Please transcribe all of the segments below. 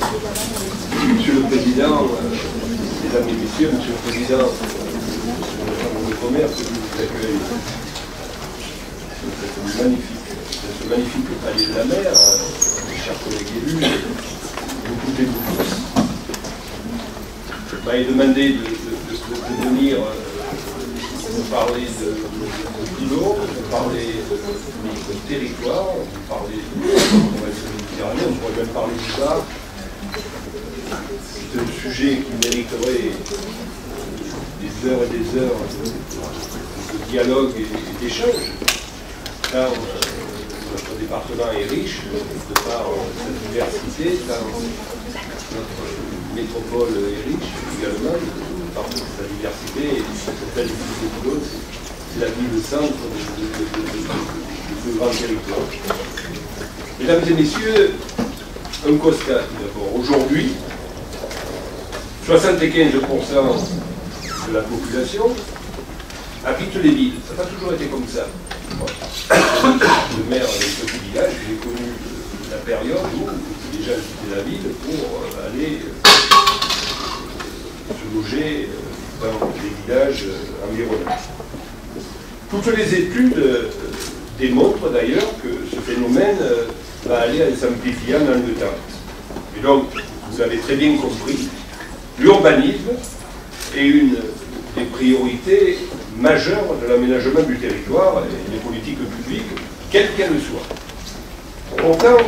Monsieur le Président, Mesdames et Messieurs, Monsieur le Président de la Chambre de commerce, je vous accueille sur ce magnifique palais de la mer, mes chers collègues élus, vous écoutez-vous tous. Je m'avais demandé de venir vous parler de Toulon, de parler de notre territoire, de parler de Méditerranée, on pourrait même parler du Var. C'est un sujet qui mériterait des heures et des heures de dialogue et d'échange. Car notre département est riche de par sa diversité, car notre métropole est riche également de par sa diversité, et cette ville de Toulon, c'est la ville-centre de ce grand territoire. Mesdames et messieurs, un constat d'abord. Aujourd'hui, 75% de la population habite les villes. Ça n'a pas toujours été comme ça. Moi, le maire d'un petit village, j'ai connu la période où les gens quittaient la ville pour aller se loger dans les villages environnants. Toutes les études démontrent d'ailleurs que ce phénomène va aller en s'amplifiant dans le temps. Et donc, vous avez très bien compris, l'urbanisme est une des priorités majeures de l'aménagement du territoire et des politiques publiques, quelles qu'elles soient. Pourtant,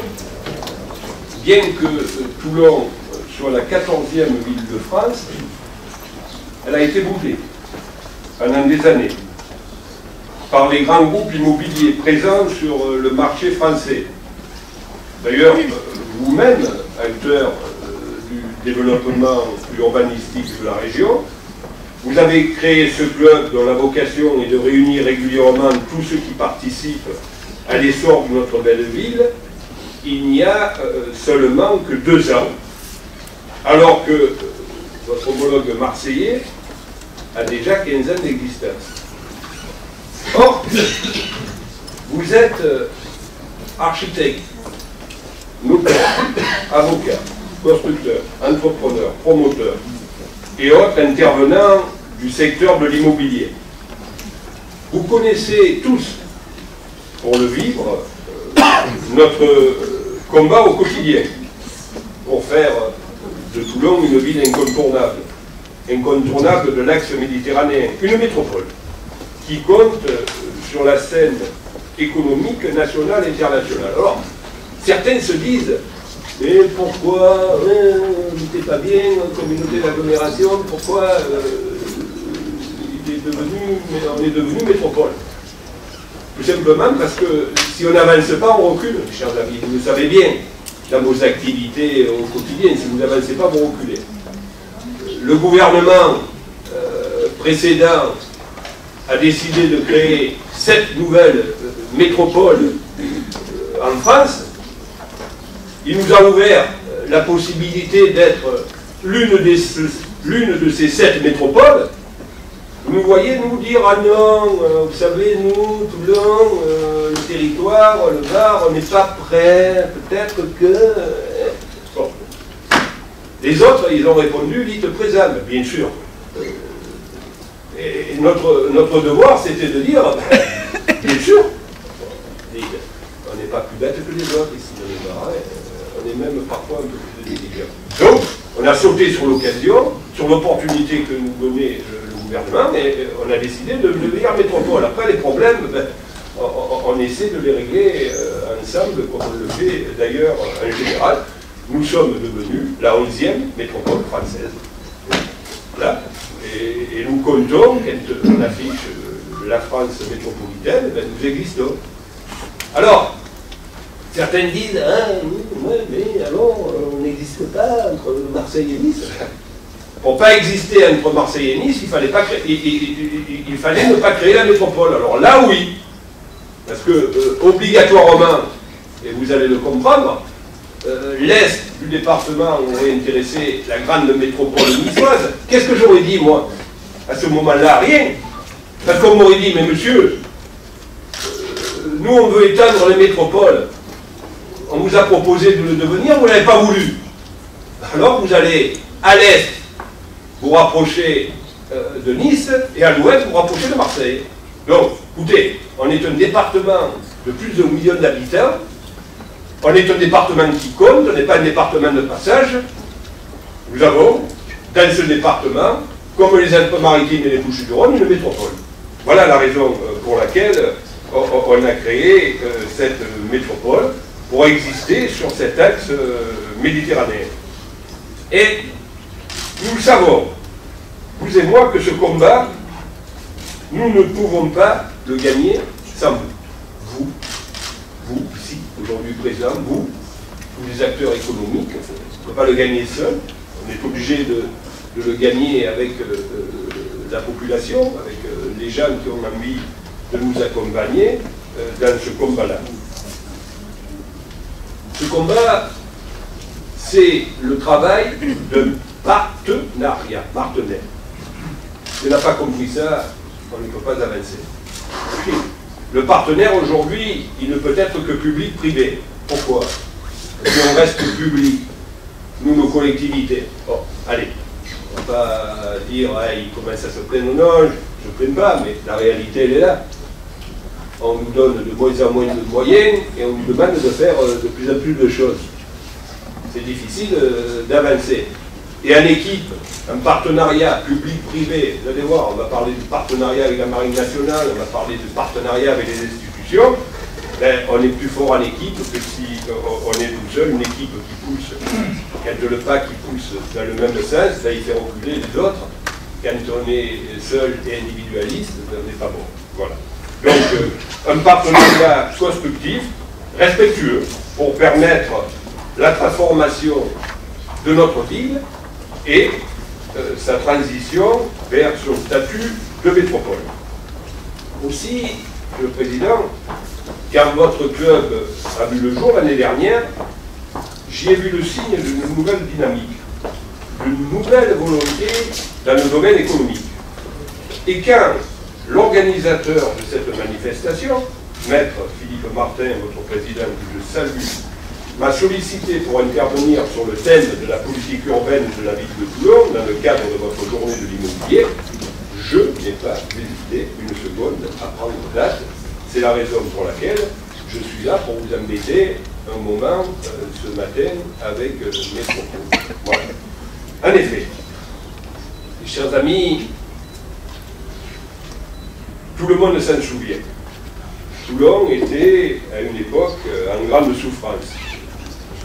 bien que Toulon soit la 14e ville de France, elle a été bougée pendant des années par les grands groupes immobiliers présents sur le marché français. D'ailleurs, vous-même, acteur du développement urbanistique de la région, vous avez créé ce club dont la vocation est de réunir régulièrement tous ceux qui participent à l'essor de notre belle ville, il n'y a seulement que 2 ans, alors que votre homologue marseillais a déjà 15 ans d'existence. Or, vous êtes architecte, notaire, avocat, constructeur, entrepreneur, promoteur et autres intervenants du secteur de l'immobilier. Vous connaissez tous, pour le vivre, notre combat au quotidien pour faire de Toulon une ville incontournable de l'axe méditerranéen, une métropole qui compte sur la scène économique nationale et internationale. Alors, certains se disent, mais pourquoi n'était pas bien communauté d'agglomération, pourquoi on est devenu métropole? Tout simplement parce que si on n'avance pas, on recule, chers amis. Vous le savez bien, dans vos activités au quotidien, si vous n'avancez pas, vous reculez. Le gouvernement précédent a décidé de créer 7 nouvelles métropoles en France. Il nous a ouvert la possibilité d'être l'une de ces 7 métropoles. Vous nous voyez nous dire, ah non, vous savez, nous, Toulon, le territoire, le Var, on n'est pas prêt, peut-être que... Bon. Les autres, ils ont répondu, vite présent, bien sûr. Et notre devoir, c'était de dire, bien sûr, on n'est pas plus bête que les autres ici, on est même parfois un peu plus délicats. Donc, on a sauté sur l'occasion, sur l'opportunité que nous donnait le gouvernement, et on a décidé de devenir métropole. Après, les problèmes, on essaie de les régler ensemble, comme on le fait d'ailleurs en général. Nous sommes devenus la 11e métropole française. Voilà. Et nous comptons, quand on affiche la France métropolitaine, nous existons. Alors, certains disent, ah, ouais, mais alors, on n'existe pas entre Marseille et Nice. Pour ne pas exister entre Marseille et Nice, il fallait ne pas créer la métropole. Alors là, oui. Parce que, obligatoirement, et vous allez le comprendre, l'Est du département aurait intéressé la grande métropole niçoise. Qu'est-ce que j'aurais dit, moi, à ce moment-là? Rien. Parce qu'on m'aurait dit, mais monsieur, nous, on veut étendre les métropoles. On vous a proposé de le devenir, vous ne l'avez pas voulu. alors vous allez à l'est vous rapprocher de Nice et à l'ouest vous rapprocher de Marseille. Donc, écoutez, on est un département de plus de 1 million d'habitants, on est un département qui compte, on n'est pas un département de passage. Nous avons, dans ce département, comme les Alpes-Maritimes et les Bouches-du-Rhône, une métropole. Voilà la raison pour laquelle on a créé cette métropole, pour exister sur cet axe méditerranéen. Et nous le savons, vous et moi, que ce combat, nous ne pouvons pas le gagner sans vous. Vous, ici, aujourd'hui présent, vous, tous les acteurs économiques, on ne peut pas le gagner seul, on est obligé de le gagner avec la population, avec les gens qui ont envie de nous accompagner dans ce combat-là. Ce combat, c'est le travail d'un partenariat, partenaire. Si on n'a pas compris ça, on ne peut pas avancer. Le partenaire aujourd'hui, il ne peut être que public-privé. Pourquoi? Si on reste public, nous, nos collectivités, bon, allez, on ne va pas dire, ah, il commence à se plaindre, non, je ne plains pas, mais la réalité, elle est là. On nous donne de moins en moins de moyens et on nous demande de faire de plus en plus de choses. C'est difficile d'avancer. Et en équipe, un partenariat public-privé, vous allez voir, on va parler du partenariat avec la Marine nationale, on va parler du partenariat avec les institutions, ben, on est plus fort en équipe que si on est tout seul, une équipe qui pousse, quand le pas qui pousse dans le même sens, ben, il fait reculer les autres. Quand on est seul et individualiste, ben, on n'est pas bon. Voilà. Donc, un partenariat constructif, respectueux, pour permettre la transformation de notre ville et sa transition vers son statut de métropole. Aussi, le Président, quand votre club a vu le jour l'année dernière, j'y ai vu le signe d'une nouvelle dynamique, d'une nouvelle volonté dans le domaine économique. Et quand l'organisateur de cette manifestation, Maître Philippe Martin, votre président, que je salue, m'a sollicité pour intervenir sur le thème de la politique urbaine de la ville de Toulon dans le cadre de votre journée de l'immobilier, je n'ai pas hésité une seconde à prendre date. C'est la raison pour laquelle je suis là pour vous embêter un moment ce matin avec mes propos. Voilà. En effet, chers amis, tout le monde s'en souvient. Toulon était à une époque en grande souffrance.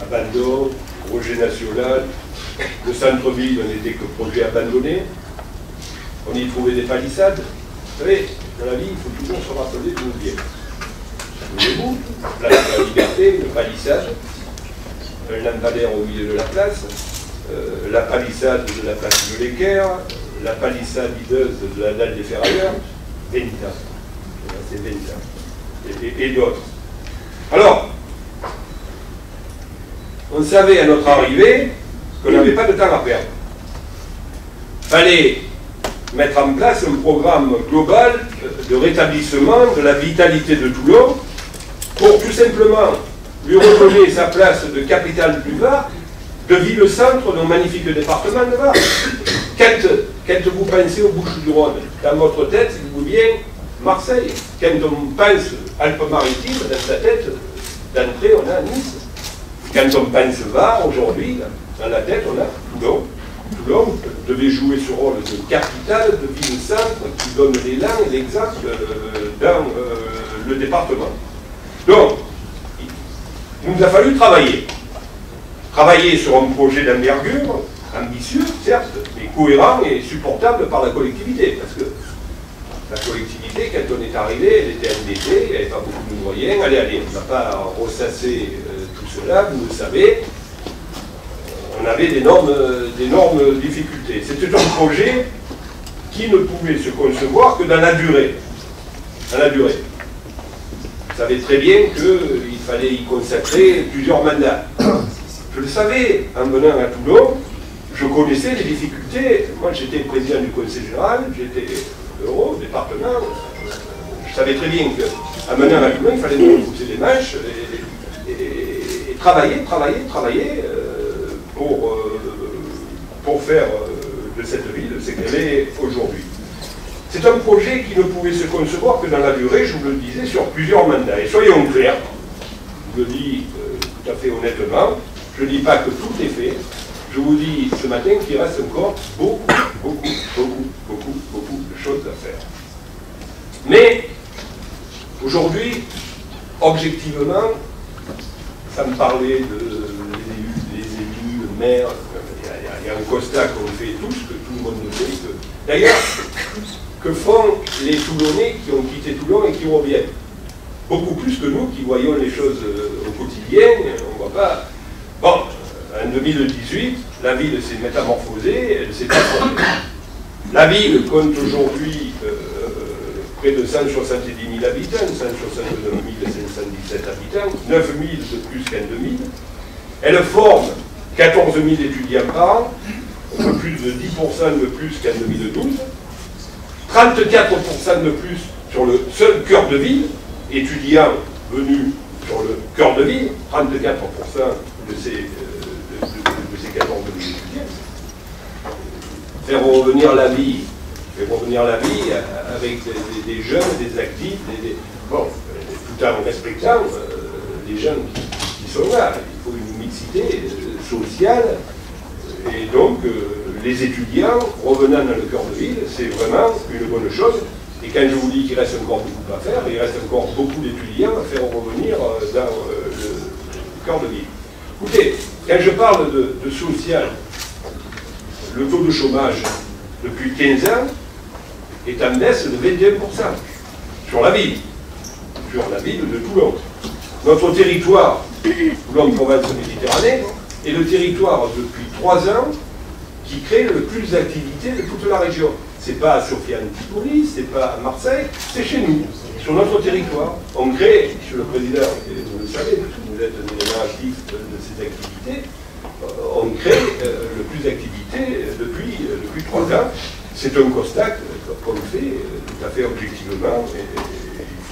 Abandon, projet national, le centre-ville n'était que projet abandonné. On y trouvait des palissades. Vous savez, dans la vie, il faut toujours se rappeler d'où on vient. Souvenez-vous, place de la Liberté, une palissade, un lampadaire au milieu de la place, la palissade de la place de l'Équerre, la palissade hideuse de la dalle des ferrailleurs, 20 ans. C'est 20 ans. Et d'autres. Alors, on savait à notre arrivée qu'on n'avait pas de temps à perdre. Il fallait mettre en place un programme global de rétablissement de la vitalité de Toulon pour tout simplement lui redonner sa place de capitale du Var, de ville-centre d'un magnifique département de Var. Quand vous pensez aux Bouches-du-Rhône, dans votre tête, il vous vient Marseille. Quand on pense Alpes-Maritimes, dans sa tête, d'entrée, on a Nice. Quand on pense Var, aujourd'hui, dans la tête, on a Toulon. Toulon devait jouer ce rôle de capitale, de ville-centre, qui donne l'élan et l'exemple dans le département. Donc, il nous a fallu travailler. Travailler sur un projet d'envergure, ambitieux, certes, mais cohérent et supportable par la collectivité. Parce que la collectivité, quand on est arrivé, elle était endettée, il n'y avait pas beaucoup de moyens. Allez, on n'a pas ressassé tout cela, vous le savez. On avait d'énormes difficultés. C'était un projet qui ne pouvait se concevoir que dans la durée. Dans la durée. Vous savez très bien qu'il fallait y consacrer plusieurs mandats. Je le savais, en venant à Toulon, je connaissais les difficultés. Moi, j'étais président du conseil général, j'étais euro, département. Je savais très bien qu'en venant à Toulon, il fallait nous repousser les manches et travailler pour faire de cette ville ce qu'elle est aujourd'hui. C'est un projet qui ne pouvait se concevoir que dans la durée, je vous le disais, sur plusieurs mandats. Et soyons clairs, je le dis tout à fait honnêtement, je ne dis pas que tout est fait, je vous dis ce matin qu'il reste encore beaucoup de choses à faire. Mais, aujourd'hui, objectivement, ça me parlait des élus, le maire, il y a un constat qu'on fait tous, que tout le monde le fait. D'ailleurs, que font les Toulonnais qui ont quitté Toulon et qui reviennent? Beaucoup plus que nous qui voyons les choses au quotidien, on ne voit pas. Bon, en 2018, la ville s'est métamorphosée, elle s'est transformée. La ville compte aujourd'hui près de 170 000 habitants, 169 517 habitants, 9 000 de plus qu'en 2000. Elle forme 14 000 étudiants par an, un peu plus de 10% de plus qu'en 2012, 34% de plus sur le seul cœur de ville, étudiants venus sur le cœur de ville, 34% de ces 14 000 étudiants. Faire revenir la vie avec des jeunes, des actifs, bon, tout en respectant les jeunes qui sont là. Il faut une mixité sociale, et donc les étudiants revenant dans le cœur de ville, c'est vraiment une bonne chose. Et quand je vous dis qu'il reste encore beaucoup à faire, il reste encore beaucoup d'étudiants à faire revenir dans le cœur de ville. Écoutez, quand je parle de social, le taux de chômage depuis 15 ans est en baisse de 21% sur la ville de Toulon. Notre territoire, Toulon province Méditerranée, est le territoire depuis 3 ans qui crée le plus d'activités de toute la région. C'est pas à Sophia Antipolis, c'est pas à Marseille, c'est chez nous, sur notre territoire. On crée, Monsieur le Président, et vous le savez, parce que vous êtes un élément actif de ces activités, on crée le plus d'activités depuis 3 ans. C'est un constat qu'on fait tout à fait objectivement, et il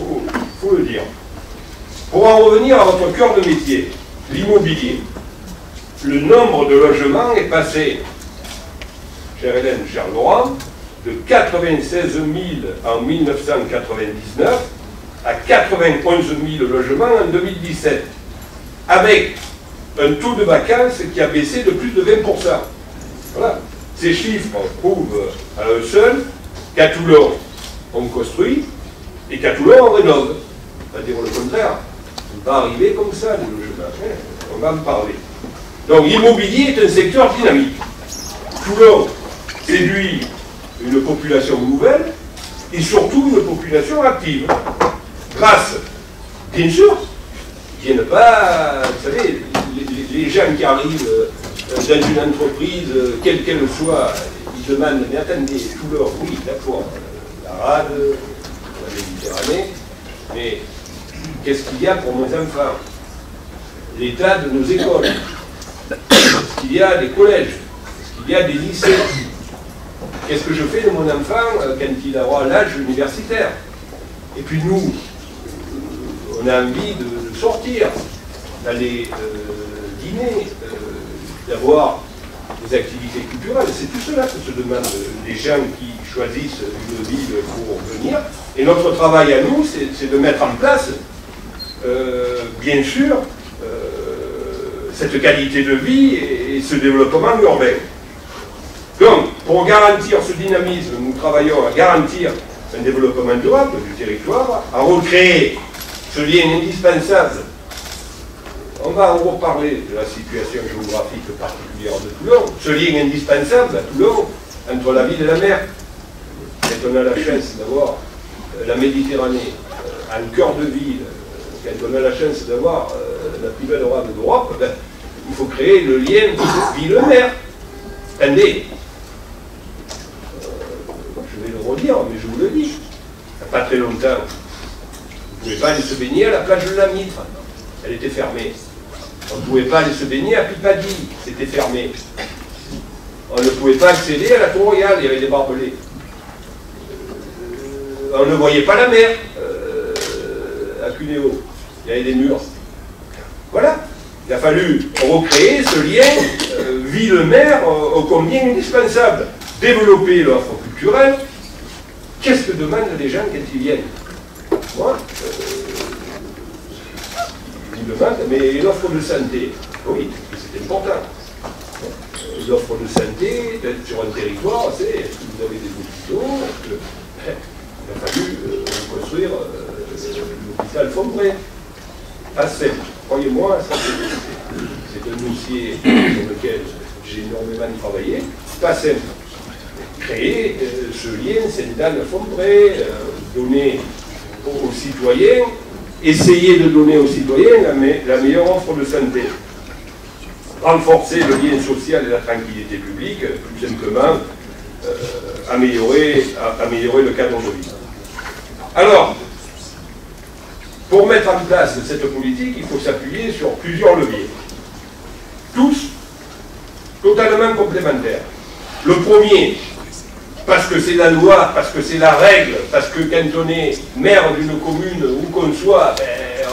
faut le dire. Pour en revenir à votre cœur de métier, l'immobilier, le nombre de logements est passé, chère Hélène, cher Laurent, de 96 000 en 1999 à 91 000 logements en 2017, avec un taux de vacances qui a baissé de plus de 20%. Voilà. Ces chiffres prouvent à eux seuls qu'à Toulon, on construit et qu'à Toulon, on rénove. On va dire le contraire. On ne va pas arriver comme ça, les logements. On va en parler. Donc l'immobilier est un secteur dynamique. Toulon séduit une population nouvelle et surtout une population active. Grâce, bien sûr, ils ne viennent pas, vous savez, les gens qui arrivent dans une entreprise, quelle qu'elle soit, ils demandent, mais attendez, Toulon, oui, d'accord, la rade, la Méditerranée, mais qu'est-ce qu'il y a pour nos enfants? L'état de nos écoles? Est-ce qu'il y a des collèges? Est-ce qu'il y a des lycées? Qu'est-ce que je fais de mon enfant quand il aura l'âge universitaire? Et puis nous, on a envie de sortir, d'aller dîner, d'avoir des activités culturelles. C'est tout cela que se demandent les gens qui choisissent une ville pour venir. Et notre travail à nous, c'est de mettre en place, bien sûr, cette qualité de vie et ce développement urbain. Donc, pour garantir ce dynamisme, nous travaillons à garantir un développement durable du territoire, à recréer ce lien indispensable. On va en reparler de la situation géographique particulière de Toulon, ce lien indispensable à Toulon entre la ville et la mer. Quand on a la chance d'avoir la Méditerranée en cœur de ville, quand on a la chance d'avoir la plus belle rade d'Europe, ben, il faut créer le lien ville-mer. Attendez, je vais le redire, mais je vous le dis, il n'y a pas très longtemps, vous ne pouvez pas aller se baigner à la plage de la Mitre, elle était fermée. On ne pouvait pas aller se baigner à Pipadi, c'était fermé. On ne pouvait pas accéder à la Tour Royale, il y avait des barbelés. On ne voyait pas la mer à Cuneo, il y avait des murs. Voilà, il a fallu recréer ce lien ville-mère ô combien indispensable. Développer l'offre culturelle, qu'est-ce que demandent les gens quand ils viennent? Moi, ils me demandent, mais l'offre de santé, oui, c'est important. L'offre de santé, d'être sur un territoire, c'est est-ce que vous avez des hôpitaux? Il a fallu construire l'hôpital Fombray. Pas simple. Croyez-moi, c'est un dossier sur lequel j'ai énormément travaillé. Pas simple. Créer ce lien Sainte-Anne-Fombray, donner aux citoyens, essayer de donner aux citoyens la meilleure offre de santé. Renforcer le lien social et la tranquillité publique, tout simplement améliorer le cadre de vie. Alors, pour mettre en place cette politique, il faut s'appuyer sur plusieurs leviers. Tous totalement complémentaires. Le premier, parce que c'est la loi, parce que c'est la règle, parce que quand on est maire d'une commune, où qu'on soit,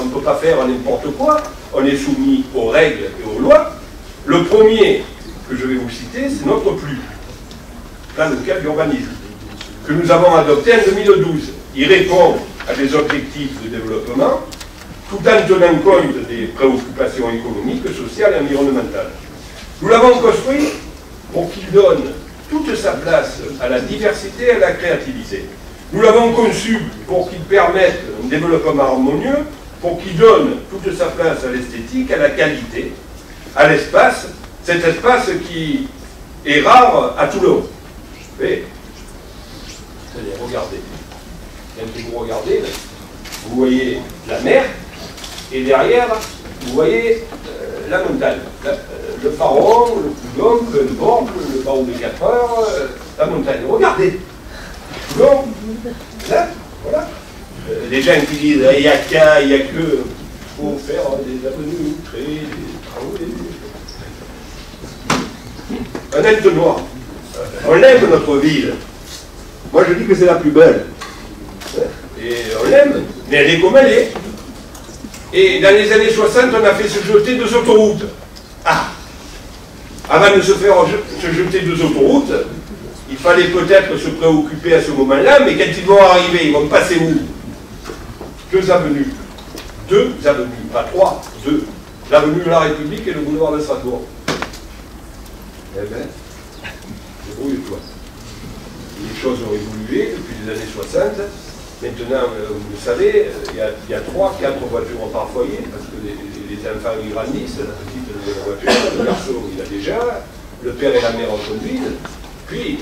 on ne peut pas faire n'importe quoi, on est soumis aux règles et aux lois. Le premier que je vais vous citer, c'est notre PLU, plan local d'urbanisme, que nous avons adopté en 2012. Il répond à des objectifs de développement, tout en tenant compte des préoccupations économiques, sociales et environnementales. Nous l'avons construit pour qu'il donne toute sa place à la diversité et à la créativité. Nous l'avons conçu pour qu'il permette un développement harmonieux, pour qu'il donne toute sa place à l'esthétique, à la qualité, à l'espace, cet espace qui est rare à Toulon. Mais, regardez. Quand vous regardez, vous voyez la mer, et derrière, vous voyez la montagne. Le pharaon, le Toulon, peu importe, le pharaon de 4 heures, la montagne. Regardez. Toulon, là, voilà. Les gens qui disent il n'y a qu'à, il n'y a que, il faut faire des avenues, créer des travaux. Un entonnoir. On aime notre ville. Moi je dis que c'est la plus belle. Et on l'aime, mais elle est comme elle est. Et dans les années 60, on a fait se jeter 2 autoroutes. Ah! Avant de se faire se jeter 2 autoroutes, il fallait peut-être se préoccuper à ce moment-là, mais quand ils vont arriver, ils vont passer où? 2 avenues. 2 avenues, pas 3, 2. L'avenue de la République et le boulevard de Strasbourg. Eh bien, débrouille-toi. Les choses ont évolué depuis les années 60. Maintenant, vous le savez, il y a 3, 4 voitures par foyer, parce que les enfants ils grandissent, la petite de la voiture, le garçon il a déjà, le père et la mère en conduisent. Puis,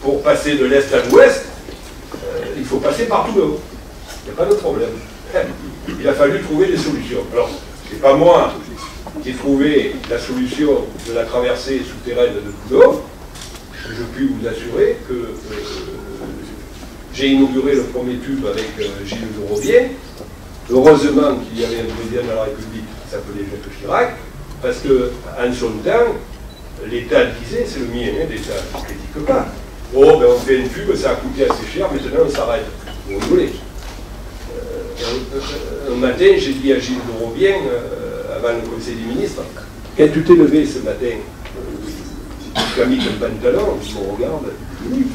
pour passer de l'Est à l'Ouest, il faut passer par Toulon. Il n'y a pas de problème. Il a fallu trouver des solutions. Alors, c'est pas moi qui ai trouvé la solution de la traversée souterraine de Toulon. Je puis vous assurer que j'ai inauguré le premier tube avec Gilles de Robien. Heureusement qu'il y avait un président de la République qui s'appelait Jacques Chirac, parce qu'en son temps, l'État disait, c'est le mien, hein, l'État ne critique pas. Oh, ben on fait un tube, ça a coûté assez cher, maintenant on s'arrête. Vous rigolez. Un matin, j'ai dit à Gilles de Robien, avant le Conseil des ministres, quand tu t'es levé ce matin, tu as mis ton pantalon, je me regarde, oui.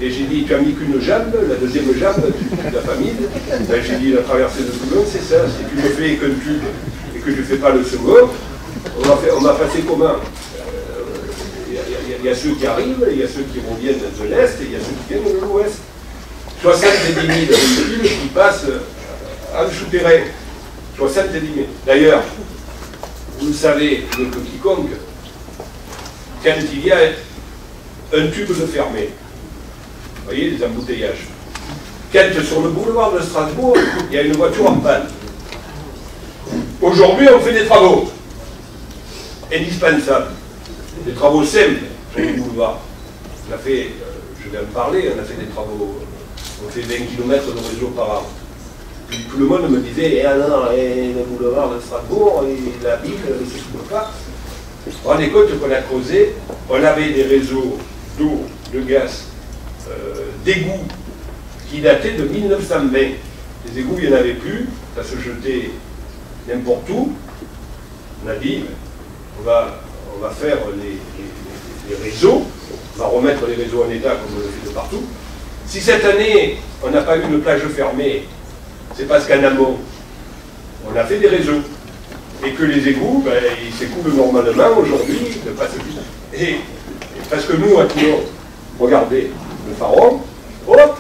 Et j'ai dit, tu as mis qu'une jambe, la deuxième jambe, tu l'as pas mise. Ben, j'ai dit, la traversée de Toulon, c'est ça. Si tu me fais qu'un tube et que je ne fais pas le second, on va passer comment? Il y a ceux qui arrivent, il y a ceux qui reviennent de l'Est, et il y a ceux qui viennent de l'Ouest. 70 000 véhicules qui passent en souterrain. 70 000. D'ailleurs, vous le savez, mieux que quiconque, quand il y a un tube de fermé, vous voyez, les embouteillages. Quand sur le boulevard de Strasbourg, il y a une voiture en panne. Aujourd'hui, on fait des travaux indispensables, des travaux simples sur le boulevard. On a fait, je vais en parler, on a fait des travaux, on fait 20 km de réseau par an. Puis tout le monde me disait, alors, le boulevard de Strasbourg, et la ville, ne s'occupe pas. Vous vous rendez compte qu'on a creusé, on avait des réseaux d'eau, de gaz, d'égouts qui dataient de 1920. Les égouts, il n'y en avait plus, ça se jetait n'importe où. On a dit, on on va faire les réseaux, on va remettre les réseaux en état comme on le fait de partout. Si cette année, on n'a pas eu de plage fermée, c'est parce qu'en amont, on a fait des réseaux. Et que les égouts, ben, ils s'écoulent normalement aujourd'hui, ne passent plus. Et parce que nous, à Toulon, regardez, le Pharaon, hop,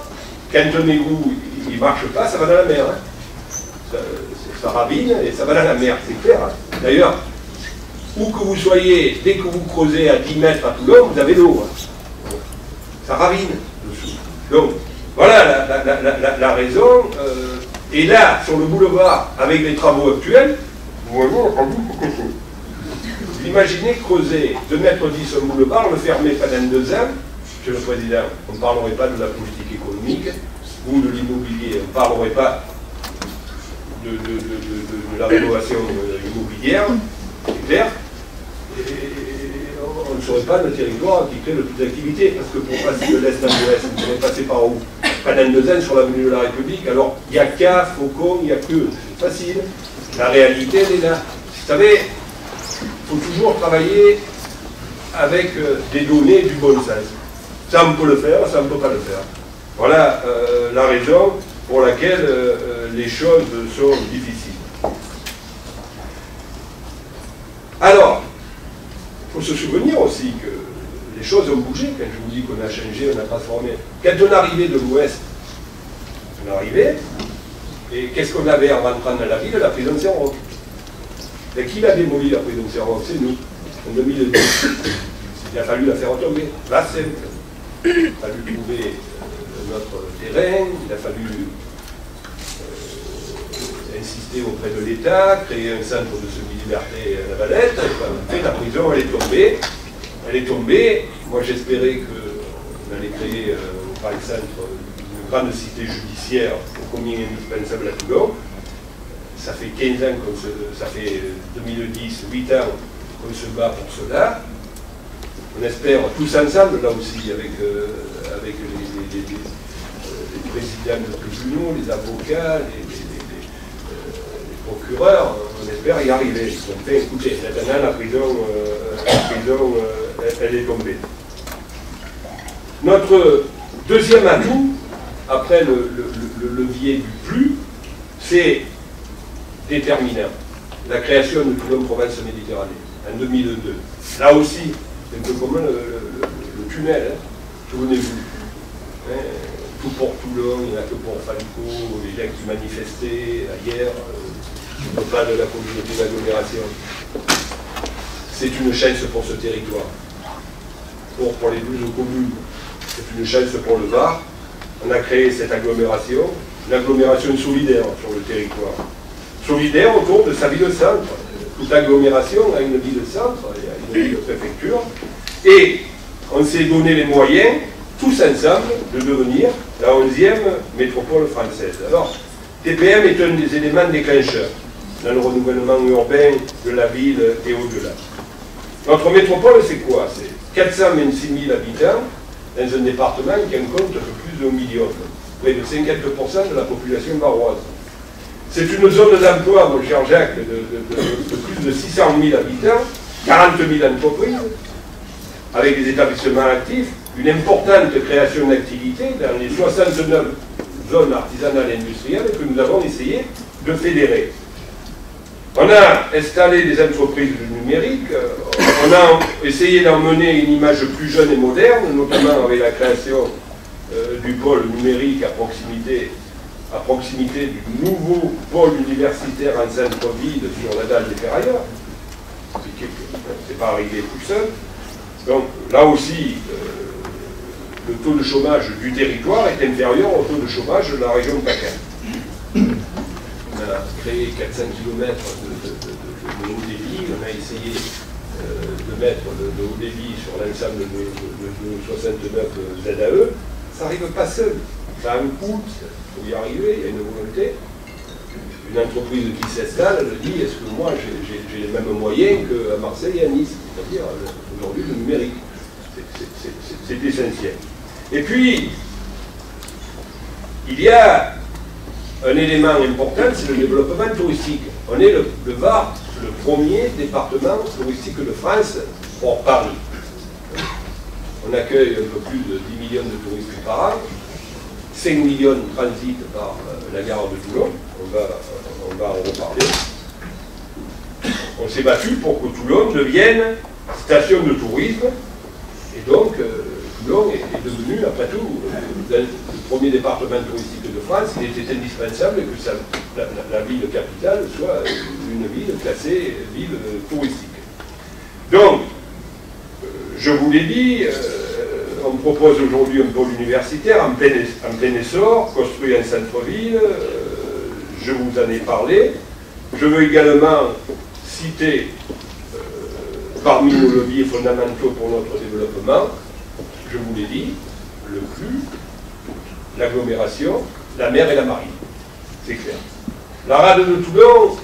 quand un égout il ne marche pas, ça va dans la mer. Hein. Ça ravine et ça va dans la mer, c'est clair. Hein. D'ailleurs, où que vous soyez, dès que vous creusez à 10 mètres à Toulon, vous avez l'eau. Hein. Ça ravine dessous. Donc, voilà la raison. Et là, sur le boulevard, avec les travaux actuels, vous imaginez creuser 2,10 mètres un boulevard, le fermer pendant 2 ans. Monsieur le Président, on ne parlerait pas de la politique économique ou de l'immobilier, on ne parlerait pas de la rénovation immobilière, c'est clair. Et on ne saurait pas le territoire qui crée le plus d'activité, parce que pour passer de l'Est à l'Ouest, vous allez passer par où? Pendant 2 ans sur l'avenue de la République, alors il n'y a qu'à Faucon, il n'y a que, c'est facile. La réalité, elle est là. Vous savez, il faut toujours travailler avec des données du bon sens. Ça, on peut le faire, ça, on ne peut pas le faire. Voilà la raison pour laquelle les choses sont difficiles. Alors, il faut se souvenir aussi que les choses ont bougé. Quand je vous dis qu'on a changé, on a transformé. Quand on arrivait de l'Ouest, on arrivait, et qu'est-ce qu'on avait en rentrant dans la ville? La prison de Saint-Roch. Et qui l'a démoli, la prison de Saint-Roch? C'est nous, en 2010. Il a fallu la faire tomber. Là, c'est il a fallu trouver notre terrain, il a fallu insister auprès de l'État, créer un centre de semi-liberté à la Valette. En fait, la prison, elle est tombée. Moi, j'espérais qu'on allait créer, par exemple, une grande cité judiciaire au combien indispensable à Toulon. Ça fait 15 ans, ça fait 2010, 8 ans qu'on se bat pour cela. On espère tous ensemble, là aussi, avec les présidents de tribunaux, les avocats, les procureurs, on espère y arriver. Donc, écoutez, maintenant, la prison elle est tombée. Notre deuxième atout, après le levier du plus, c'est déterminant. La création de Toulon Provence Méditerranée, en 2002. Là aussi, c'est un peu comme le tunnel, hein. Souvenez-vous. Hein, tout pour Toulon, il n'y en a que pour Falco, les gens qui manifestaient hier, ne pas de la communauté d'agglomération. C'est une chance pour ce territoire. Pour les 12 communes, c'est une chance pour le Var. On a créé cette agglomération, une agglomération solidaire sur le territoire. Solidaire autour de sa ville-centre. Toute agglomération a une ville-centre, il y a une ville-préfecture, et on s'est donné les moyens, tous ensemble, de devenir la 11e métropole française. Alors, TPM est un des éléments déclencheurs dans le renouvellement urbain de la ville et au-delà. Notre métropole, c'est quoi? C'est 426 000 habitants dans un département qui en compte plus d'1 million, près de 50% de la population varoise. C'est une zone d'emploi, mon cher Jacques, de plus de 600 000 habitants, 40 000 entreprises, avec des établissements actifs, une importante création d'activités dans les 69 zones artisanales et industrielles que nous avons essayé de fédérer. On a installé des entreprises du numérique, on a essayé d'emmener une image plus jeune et moderne, notamment avec la création du pôle numérique à proximité du nouveau pôle universitaire en centre-ville sur la dalle des Ferrailleurs. C'est pas arrivé tout seul. Donc là aussi, le taux de chômage du territoire est inférieur au taux de chômage de la région PACA. On a créé 400 km de haut débit, on a essayé de mettre le haut débit sur l'ensemble de 69 ZAE. Ça n'arrive pas seul. Ça a un coût, il faut y arriver, il y a une volonté. Une entreprise qui s'installe, elle dit, est-ce que moi j'ai les mêmes moyens qu'à Marseille et à Nice? C'est-à-dire aujourd'hui le numérique. C'est essentiel. Et puis, il y a un élément important, c'est le développement touristique. On est le Var, le premier département touristique de France hors Paris. On accueille un peu plus de 10 millions de touristes par an. 5 millions transitent par la gare de Toulon. On va en reparler. On s'est battu pour que Toulon devienne station de tourisme. Et donc, Toulon est devenu, après tout, le premier département touristique de France. Il était indispensable que la ville capitale soit une ville classée ville touristique. Donc, je vous l'ai dit, on propose aujourd'hui un pôle universitaire en plein essor, construit en centre-ville. Je vous en ai parlé. Je veux également citer, parmi nos leviers fondamentaux pour notre développement, je vous l'ai dit, le flux, l'agglomération, la mer et la marine. C'est clair. La rade de Toulon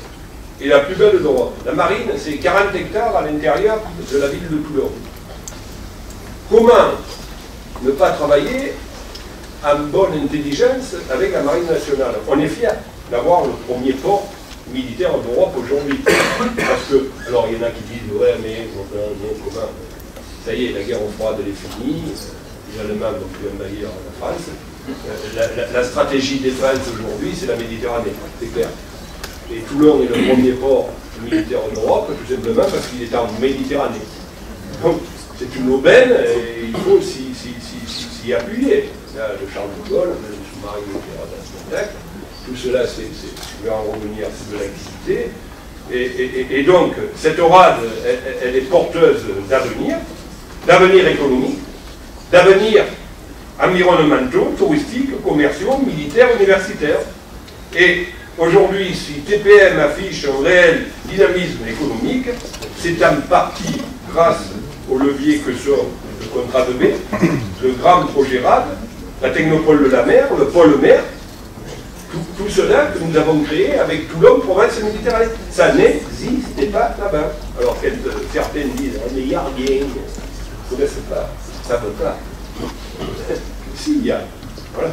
est la plus belle d'Europe. La marine, c'est 40 hectares à l'intérieur de la ville de Toulon. Comment ne pas travailler en bonne intelligence avec la marine nationale? On est fiers d'avoir le premier port militaire d'Europe aujourd'hui. Parce que, alors il y en a qui disent, ouais, mais comment? Ça y est, la guerre froide, elle est finie, les Allemands vont plus envahir la France. La stratégie défense aujourd'hui, c'est la Méditerranée, c'est clair. Et Toulon est le premier port militaire d'Europe, tout simplement parce qu'il est en Méditerranée. Donc, c'est une aubaine et il faut s'y appuyer. Là, le Charles de Gaulle, le sous-marin nucléaire dans ce spectacle, tout cela, je vais en revenir, c'est de l'activité. Et donc, cette rade, elle est porteuse d'avenir économique, d'avenir environnementaux, touristiques, commerciaux, militaires, universitaires. Et aujourd'hui, si TPM affiche un réel dynamisme économique, c'est en partie grâce aux leviers que sont le contrat de baie, le grand projet RAD, la technopole de la mer, le pôle mer, tout cela que nous avons créé avec Toulon, province Méditerranée. Ça n'existait pas là-bas. Alors certains disent, mais il n'y a rien, vous ne connaissez pas, ça ne veut pas. Si, il y a. Voilà.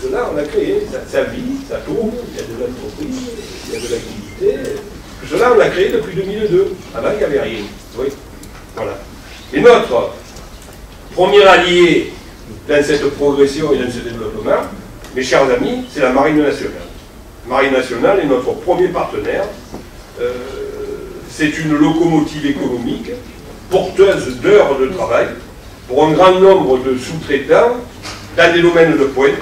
Cela, on a créé, ça vit, ça tourne, il y a de l'entreprise, il y a de l'activité. Tout cela, on l'a créé depuis 2002. Avant, il n'y avait rien. Oui. Voilà. Et notre premier allié dans cette progression et dans ce développement, mes chers amis, c'est la Marine nationale. La Marine nationale est notre premier partenaire. C'est une locomotive économique, porteuse d'heures de travail, pour un grand nombre de sous-traitants dans des domaines de pointe.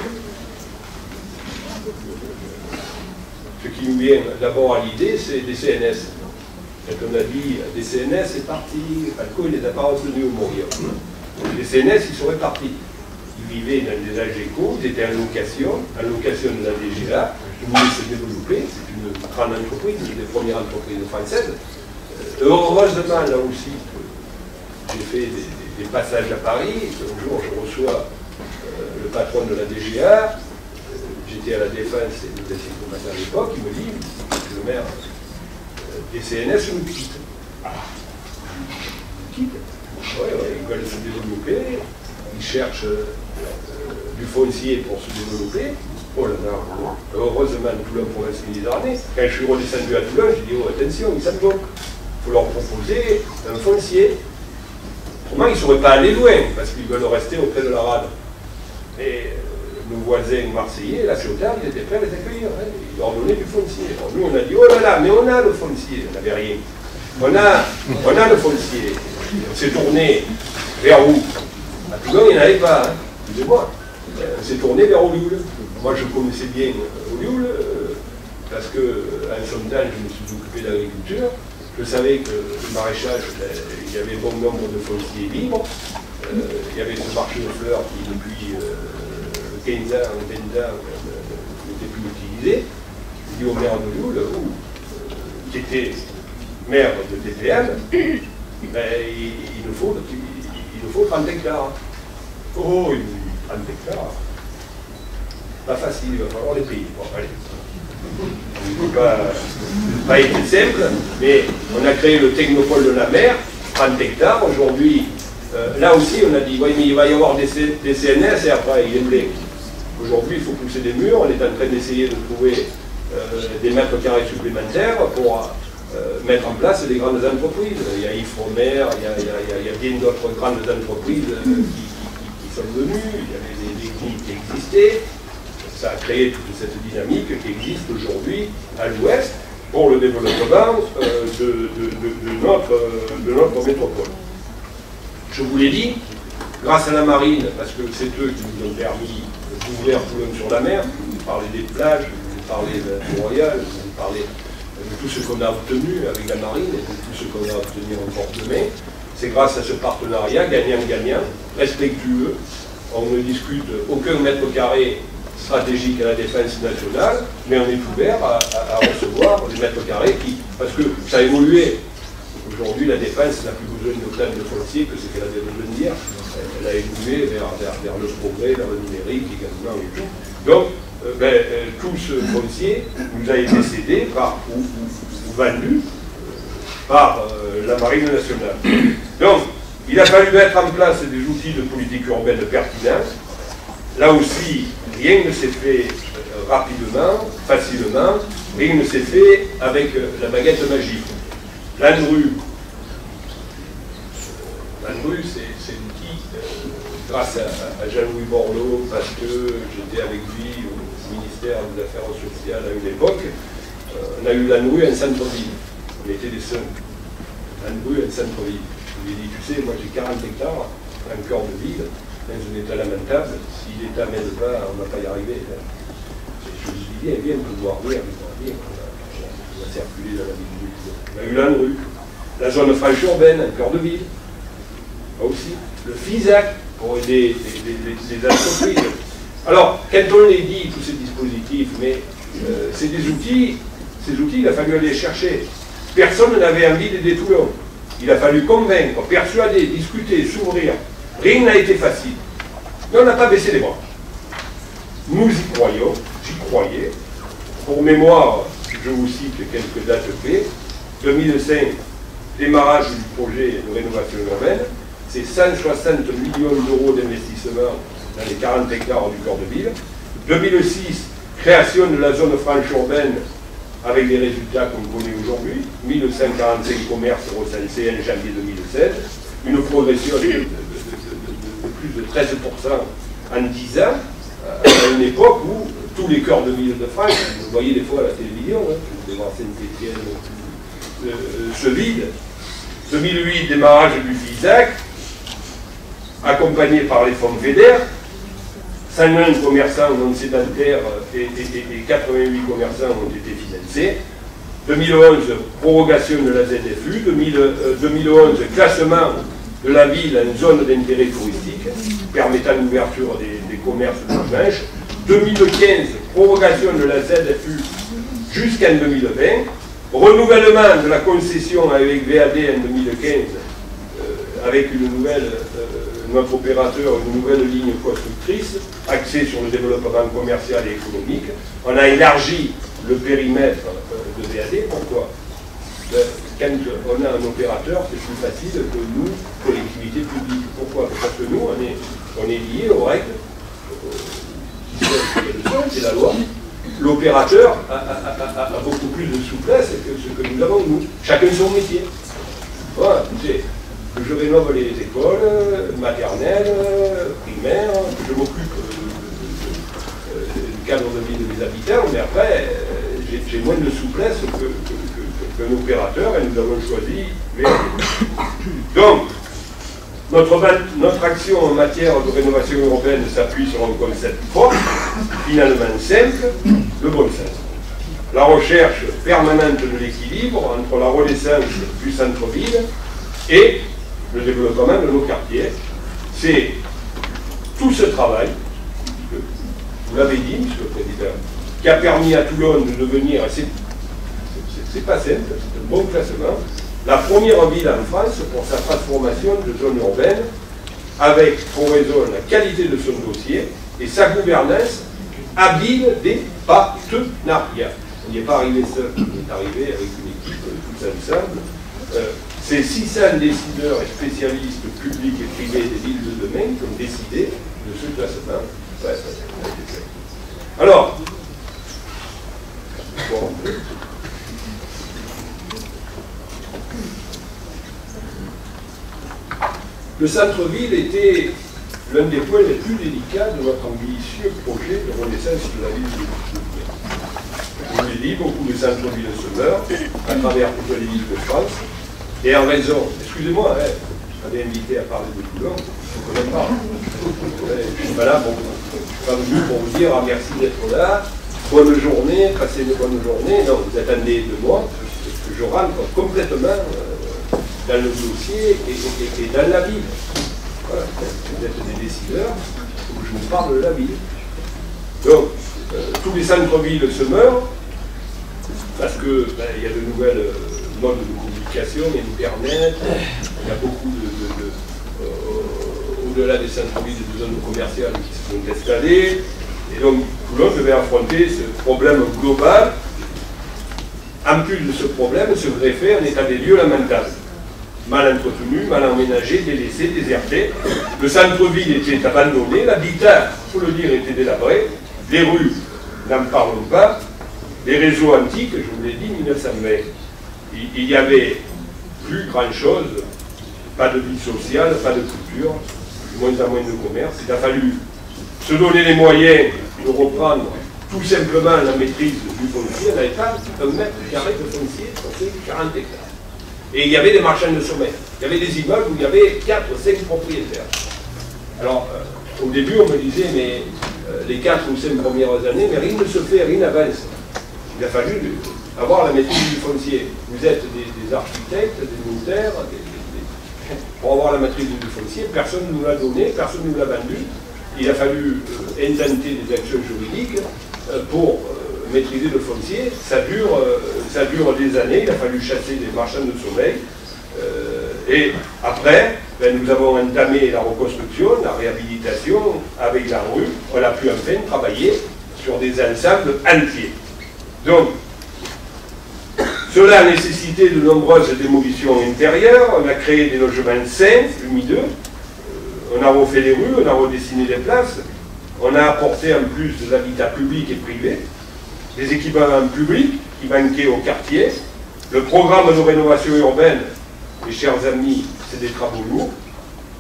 Ce qui me vient d'abord à l'idée, c'est des CNS. Quand on a dit des CNS, c'est parti, Falco, il les a pas retenus au mourir. Les CNS, ils seraient partis. Ils vivaient dans des AGECO, ils étaient en location de la DGA, ils voulaient se développer, c'est une grande entreprise, une des premières entreprises françaises. Heureusement, là aussi, j'ai fait des passages à Paris, un jour je reçois le patron de la DGA, j'étais à la Défense et nous étions combattants à l'époque, il me dit, le maire des CNS nous quitte. Ah, quitte. Oui, ils veulent se développer, ils cherchent du foncier pour se développer. Oh là là, heureusement, Toulon province Méditerranée. Quand je suis redescendu à Toulon, j'ai dit, oh attention, ils s'en vont. Il faut leur proposer un foncier. Autrement, ils ne sauraient pas aller loin, parce qu'ils veulent rester auprès de la rade. Et nos voisins marseillais, la Ciotat, ils étaient prêts à les accueillir. Hein. Ils leur donnaient du foncier. Alors nous, on a dit, oh là là, mais on a le foncier. On n'avait rien. On a le foncier. On s'est tourné vers où? À Toulon, il n'y en avait pas. Hein. Excusez-moi. On s'est tourné vers Olioul. Moi, je connaissais bien Olioul, parce qu'en son temps, je me suis occupé de l'agriculture. Je savais que le maraîchage, il y avait bon nombre de fonciers libres. Il y avait ce marché de fleurs qui, depuis 15 ans, 20 ans, n'était plus utilisé. Je dis au maire d'Olioul, qui était maire de TPM, ben, il nous faut 30 hectares. Oh, il me dit 30 hectares. Pas facile, il va falloir les payer. Bon, allez. Pas été simple, mais on a créé le technopole de la mer, 30 hectares. Aujourd'hui, là aussi, on a dit, oui, mais il va y avoir des CNS et après, il est plein. Aujourd'hui, il faut pousser des murs. On est en train d'essayer de trouver des mètres carrés supplémentaires pour mettre en place des grandes entreprises. Il y a Ifremer, il y a bien d'autres grandes entreprises qui sont venues, il y avait des groupes qui existaient. Ça a créé toute cette dynamique qui existe aujourd'hui à l'ouest pour le développement de notre métropole. Je vous l'ai dit, grâce à la marine, parce que c'est eux qui nous ont permis d'ouvrir Toulon sur la mer, vous parlez des plages, vous parlez de Royal, vous parlez de tout ce qu'on a obtenu avec la marine et de tout ce qu'on a obtenu encore demain. C'est grâce à ce partenariat gagnant-gagnant, respectueux. On ne discute aucun mètre carré stratégique à la défense nationale, mais on est ouvert à recevoir des mètres carrés parce que ça a évolué. Aujourd'hui, la défense n'a plus besoin de plan de foncier que ce qu'elle avait besoin d'hier. Elle a évolué vers le progrès, vers le numérique également et tout. Donc, tout ce foncier nous a été cédé ou vendu par la Marine nationale. Donc, il a fallu mettre en place des outils de politique urbaine pertinents. Là aussi, rien ne s'est fait rapidement, facilement, rien ne s'est fait avec la baguette magique. L'ANRU, c'est l'outil, grâce à Jean-Louis Borloo, parce que j'étais avec lui au ministère des Affaires sociales à une époque, on a eu l'ANRU en centre-ville. On était des seuls. L'ANRU en centre-ville. Je lui ai dit, tu sais, moi j'ai 40 hectares, un cœur de ville, dans un état lamentable, si l'État m'aide pas, on ne va pas y arriver. Je lui ai dit, viens, on peut voir bien, on va circuler dans la ville. On a eu l'ANRU, la zone franche urbaine, un cœur de ville, aussi, le FISAC, pour aider les entreprises. Alors, quand on les dit, tous ces dispositifs, mais c'est des outils, ces outils, il a fallu aller les chercher. Personne n'avait envie d'aider Toulon. Il a fallu convaincre, persuader, discuter, s'ouvrir. Rien n'a été facile. Mais on n'a pas baissé les bras. Nous y croyons, j'y croyais. Pour mémoire, je vous cite quelques dates clés. 2005, démarrage du projet de rénovation urbaine. C'est 160 millions d'euros d'investissement dans les 40 hectares du cœur de ville. 2006, création de la zone franche urbaine avec les résultats qu'on connaît aujourd'hui. 1145 commerces recensés en janvier 2016. Une progression de plus de 13% en 10 ans, à une époque où tous les cœurs de ville de France, vous voyez des fois à la télévision, vous devez voir Saint-Étienne, se vident. 2008, démarrage du FISAC, accompagné par les fonds FEDER, 101 commerçants non sédentaires et 88 commerçants ont été financés. 2011, prorogation de la ZFU. 2011, classement de la ville en zone d'intérêt touristique, permettant l'ouverture des commerces de dimanche. 2015, prorogation de la ZFU jusqu'en 2020. Renouvellement de la concession avec VAD en 2015, avec notre opérateur, une nouvelle ligne constructrice, axée sur le développement commercial et économique. On a élargi le périmètre de VAD. Pourquoi? Quand on a un opérateur, c'est plus facile que nous, collectivités publiques. Pourquoi? Parce que nous, on est liés aux règles, c'est la loi. L'opérateur a beaucoup plus de souplesse que ce que nous avons, nous. Chacun son métier. Voilà, écoutez, je rénove les écoles maternelles, primaires, je m'occupe du cadre de vie des habitants, mais après, j'ai moins de souplesse qu'un opérateur, et nous avons choisi VAD. Donc, notre action en matière de rénovation urbaine s'appuie sur un concept fort, finalement simple, le bon sens. La recherche permanente de l'équilibre entre la renaissance du centre-ville et le développement de nos quartiers. C'est tout ce travail, vous l'avez dit, Monsieur le Président, qui a permis à Toulon de devenir, c'est pas simple, c'est un bon classement, la première ville en France pour sa transformation de zone urbaine, avec, pour raison, la qualité de son dossier et sa gouvernance habile des partenariats. On n'y est pas arrivé seul, on est arrivé avec une équipe tous ensemble. Ces 600 décideurs et spécialistes publics et privés des villes de demain qui ont décidé de ce classement. Ouais, alors, bon, Le centre-ville était l'un des points les plus délicats de notre ambitieux projet de renaissance de la ville de Toulouse. Je vous l'ai dit, beaucoup de centres-villes se meurent à travers toutes les villes de France, et en raison, excusez-moi, je m'avais invité à parler de Toulon, je ne connais pas. Je ne suis pas là pour, pas venu pour vous dire merci d'être là, bonne journée, passez une bonne journée. Non, vous attendez de moi que je rentre complètement dans le dossier et dans la ville. Voilà, vous êtes des décideurs, donc je vous parle de la ville. Donc, tous les centres-villes se meurent parce que il y a de nouvelles modes de communication, Internet, il y a beaucoup au-delà des centres-villes, des zones commerciales qui se sont installées, et donc Toulon devait affronter ce problème global. En plus de ce problème, se greffait un état des lieux lamentable. Mal entretenu, mal aménagé, délaissé, déserté. Le centre-ville était abandonné, l'habitat, il faut le dire, était délabré. Les rues, n'en parlons pas. Les réseaux antiques, je vous l'ai dit, 1920. Il n'y avait plus grand-chose, pas de vie sociale, pas de culture, de moins en moins de commerce. Il a fallu se donner les moyens de reprendre tout simplement la maîtrise du foncier. On n'avait pas un mètre carré de foncier, ça fait 40 hectares. Et il y avait des marchands de sommeil. Il y avait des immeubles où il y avait 4 ou 5 propriétaires. Alors, au début, on me disait, mais les 4 ou 5 premières années, mais rien ne se fait, rien n'avance. Il a fallu avoir la maîtrise du foncier. Vous êtes des architectes, des notaires, pour avoir la maîtrise du foncier, personne ne nous l'a donné, personne ne nous l'a vendu. Il a fallu intenter des actions juridiques pour maîtriser le foncier. Ça dure des années, il a fallu chasser des marchands de sommeil. Et après, nous avons entamé la reconstruction, la réhabilitation avec la rue. On a pu enfin travailler sur des ensembles entiers. Donc, cela a nécessité de nombreuses démolitions intérieures. On a créé des logements sains, humideux. On a refait les rues, on a redessiné les places. On a apporté en plus de l'habitat public et privé, des équipements publics qui manquaient au quartier. Le programme de rénovation urbaine, mes chers amis, c'est des travaux lourds.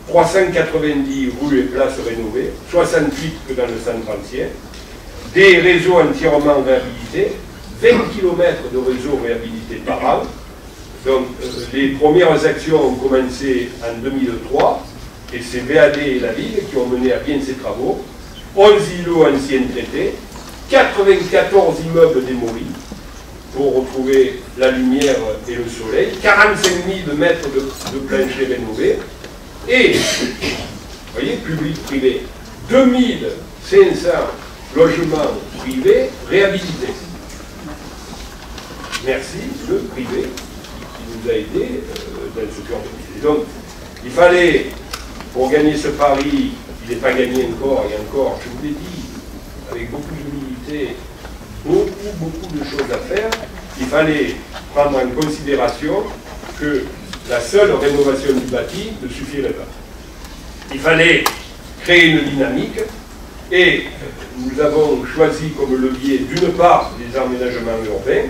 390 rues et places rénovées, 68 que dans le centre ancien. Des réseaux entièrement réhabilités, 20 km de réseaux réhabilités par an. Donc les premières actions ont commencé en 2003, et c'est VAD et la ville qui ont mené à bien ces travaux. 11 îlots anciens traités, 94 immeubles démolis pour retrouver la lumière et le soleil, 45 000 mètres de planchers rénovés, et, vous voyez, public-privé, 2500 logements privés réhabilités. Merci, le privé, qui nous a aidés dans ce cœur de ville. Donc, il fallait, pour gagner ce pari, il n'est pas gagné encore, et encore, je vous l'ai dit, avec beaucoup d'humilité, beaucoup de choses à faire, il fallait prendre en considération que la seule rénovation du bâti ne suffirait pas. Il fallait créer une dynamique, et nous avons choisi comme levier, d'une part, les aménagements urbains,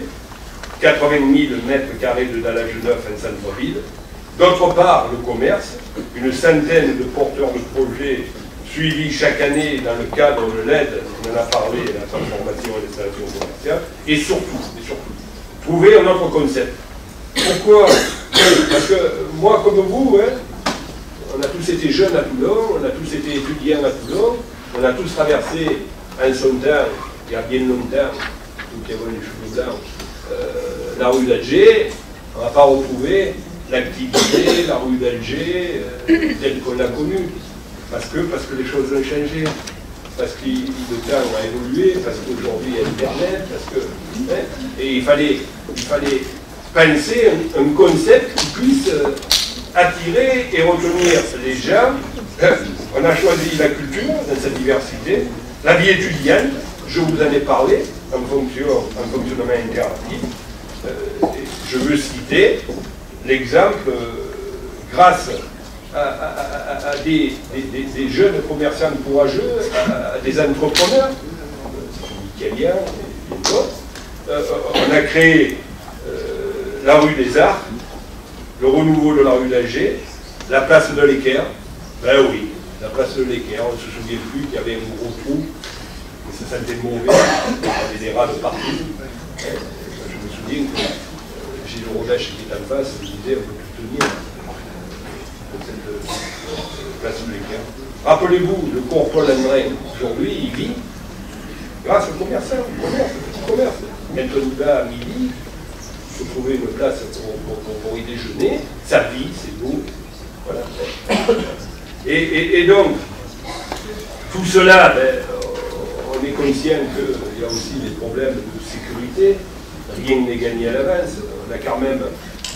80 000 mètres carrés de dallage neuf en centre-ville, d'autre part, le commerce, une centaine de porteurs de projets suivis chaque année dans le cadre de l'aide, on en a parlé, la transformation et l'installation commerciale, et surtout, trouver un autre concept. Pourquoi? Parce que moi, comme vous, on a tous été jeunes à Toulon, on a tous été étudiants à Toulon, on a tous traversé en son temps, il y a bien longtemps, nous qui avons les cheveux blancs, la rue d'Alger. On ne va pas retrouver l'activité, la rue d'Alger, telle qu'on l'a connue. Parce que les choses ont changé, parce que le temps a évolué, parce qu'aujourd'hui il y a Internet, et il fallait penser un concept qui puisse attirer et retenir les gens. On a choisi la culture dans sa diversité, la vie étudiante, je vous en ai parlé, en fonctionnement interactif. Je veux citer l'exemple, grâce à des jeunes commerçants courageux, à des entrepreneurs, Michaelia et d'autres, on a créé la rue des Arts, le renouveau de la rue d'Alger, La place de l'Équerre, ben oui, la place de l'Équerre, on ne se souvient plus qu'il y avait un gros trou, et ça sentait mauvais, il y avait des rats de partout. Je me souviens que Gilles Rodèche qui est en face, me disait on peut tout tenir de cette place de l'Équerre. Rappelez-vous, le cours Paul-André, aujourd'hui, il vit grâce au commerçant, au commerce. Maintenant, à midi, il faut trouver une place pour y déjeuner, ça vit, c'est beau. Voilà. Et donc, tout cela, ben, on est conscient qu'il y a aussi des problèmes de sécurité, rien n'est gagné à l'avance. On a quand même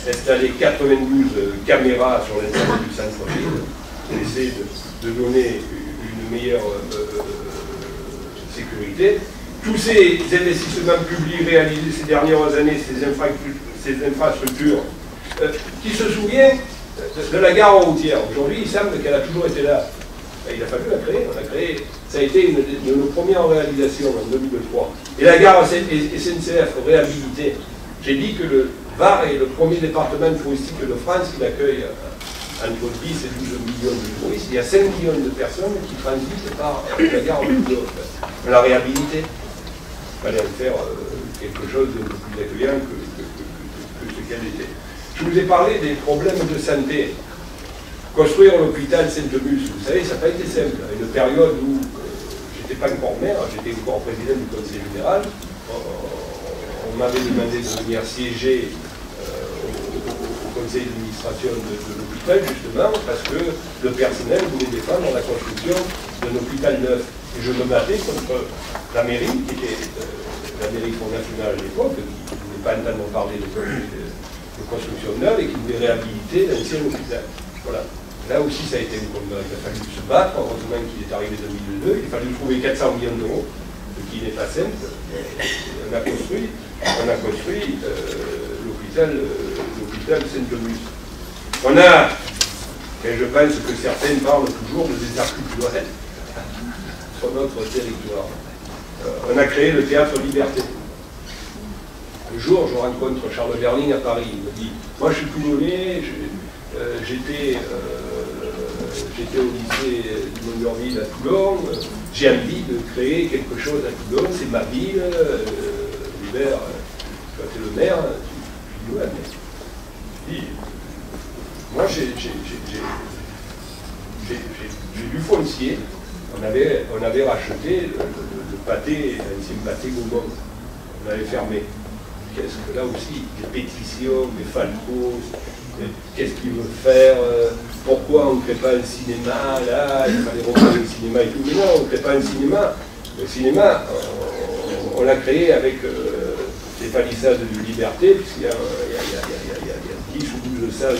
installé 92 caméras sur l'ensemble du centre-ville. On essaie de donner une meilleure sécurité. Tous ces investissements publics réalisés ces dernières années, ces infrastructures, qui se souvient de la gare routière. Aujourd'hui, il semble qu'elle a toujours été là. Il a fallu la créer. On l'a créée. Ça a été une de nos premières réalisations en 2003. Et la gare SNCF réhabilitée. J'ai dit que le Var est le premier département touristique de France qui accueille entre 10 et 12 millions de touristes. Il y a 5 millions de personnes qui transitent par la gare de on l'a réhabilitée. Il fallait en faire quelque chose de plus accueillant que ce qu'elle était. Je vous ai parlé des problèmes de santé. Construire l'hôpital Sainte-Musse, vous savez, ça n'a pas été simple. À une période où j'étais pas encore maire, j'étais encore président du conseil général, on m'avait demandé de venir siéger au conseil d'administration de l'hôpital, justement, parce que le personnel voulait défendre la construction d'un hôpital neuf. Et je me battais contre la mairie, qui était la mairie Front National à l'époque, qui ne voulait pas entendre parler de construction neuve et qui voulait réhabiliter l'ancien hôpital. Voilà. Là aussi, ça a été un combat. Il a fallu se battre. Heureusement qu'il est arrivé en 2002. Il a fallu trouver 400 millions d'euros, ce qui n'est pas simple. On a construit l'hôpital Sainte-Musse. On a, et je pense que certains parlent toujours de désert culturel sur notre territoire. On a créé le théâtre Liberté. Un jour, je rencontre Charles Berling à Paris. Il me dit, moi je suis Toulonnais, j'étais au lycée de Mongerville à Toulon, j'ai envie de créer quelque chose à Toulon, c'est ma ville, Hubert, toi tu es le maire, tu dis ouais, mais je dis, moi j'ai du foncier, on avait racheté le pâté, l'ancien pâté Gaumont, on avait fermé. Qu'est-ce que là aussi, des pétitions, des falcos, qu'est-ce qu'il veut faire, pourquoi on ne crée pas un cinéma, là, il fallait reprendre le cinéma et tout, mais non, on ne crée pas un cinéma. Le cinéma, on l'a créé avec des palissades de liberté, puisqu'il y a 10 ou 12 salles,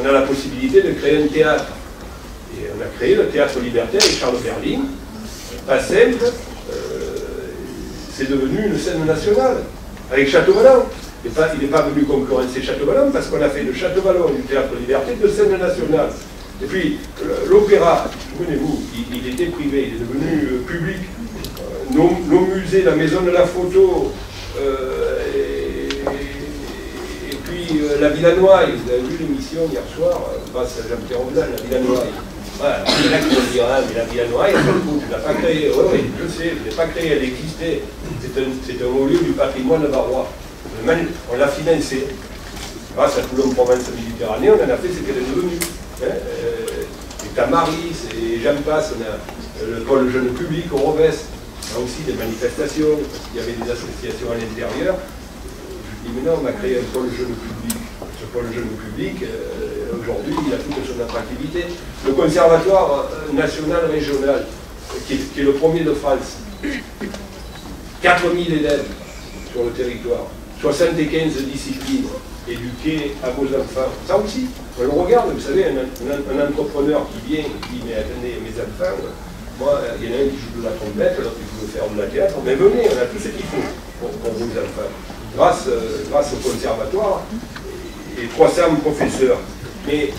on a la possibilité de créer un théâtre. Et on a créé le théâtre Liberté avec Charles Berling, pas simple, c'est devenu une scène nationale. Avec Château-Vallon. Il n'est pas venu concurrencer Château-Vallon parce qu'on a fait de Château-Vallon du Théâtre Liberté de scène nationale. Et puis l'opéra, souvenez-vous, il était privé, il est devenu public. Nos musées, la maison de la photo, et puis la Villanoise, vous avez vu l'émission hier soir, grâce à Jean-Pierre Roblan, la Villanoise. Voilà, il y en a qui vont dire, ah, mais la Villanoise, tu ne l'as pas créée. Oui, je sais, je ne l'ai pas créée, elle existait. C'est un haut lieu du patrimoine barois. On l'a financé. Grâce à Toulon-Provence Méditerranée, on en a fait ce qu'elle est devenue. Et Tamaris, et j'en passe, on a le pôle jeune public au Rovès. On a aussi des manifestations, parce qu'il y avait des associations à l'intérieur. Je dis, mais non, on a créé un pôle jeune public. Ce pôle jeune public, aujourd'hui, il a toute son attractivité. Le conservatoire national régional, qui est le premier de France, 4000 élèves sur le territoire, 75 disciplines éduquées à vos enfants. Ça aussi, on le regarde, vous savez, un entrepreneur qui vient et qui dit, mais attendez, mes enfants, moi, il y en a un qui joue de la trompette, l'autre qui veut faire de la théâtre, mais venez, on a tout ce qu'il faut pour vos enfants. Grâce au conservatoire et 300 professeurs. Mais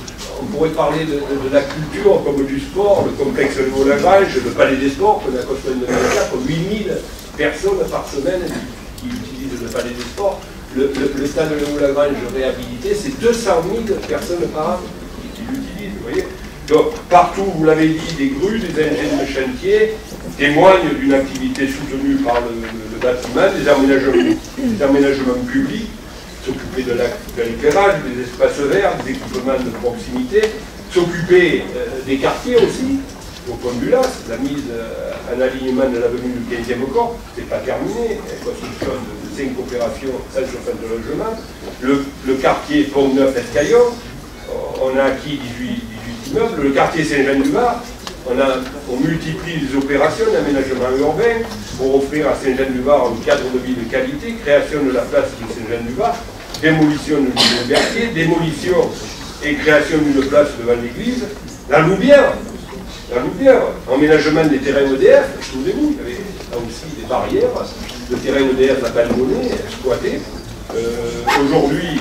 on pourrait parler de la culture comme du sport, le complexe Léo-Lagrange, le palais des sports qu'on a construit en 2004, 8000 personnes par semaine qui utilisent le palais des sports. Le stade Léo-Lagrange réhabilité, c'est 200 000 personnes par an l'utilisent, vous voyez. Donc, partout, vous l'avez dit, des grues, des engins de chantier témoignent d'une activité soutenue par le bâtiment, des aménagements publics, s'occuper de l'éclairage, des espaces verts, des équipements de proximité, s'occuper des quartiers aussi, au point de vue là, la mise en alignement de l'avenue du 15e corps, c'est pas terminé, construction de 5 opérations, 160 logements, le quartier Pont-Neuf-Escaillon, on a acquis 18 immeubles, le quartier Saint-Jean-du-Var, on multiplie les opérations d'aménagement urbain pour offrir à Saint-Jean-du-Var un cadre de vie de qualité, création de la place de Saint-Jean-du-Var, démolition de l'île de Berthier, démolition et création d'une place devant l'église, la Loubière, emménagement des terrains EDF, souvenez-vous, il y avait là aussi des barrières, le terrain EDF abandonné, exploité. Aujourd'hui,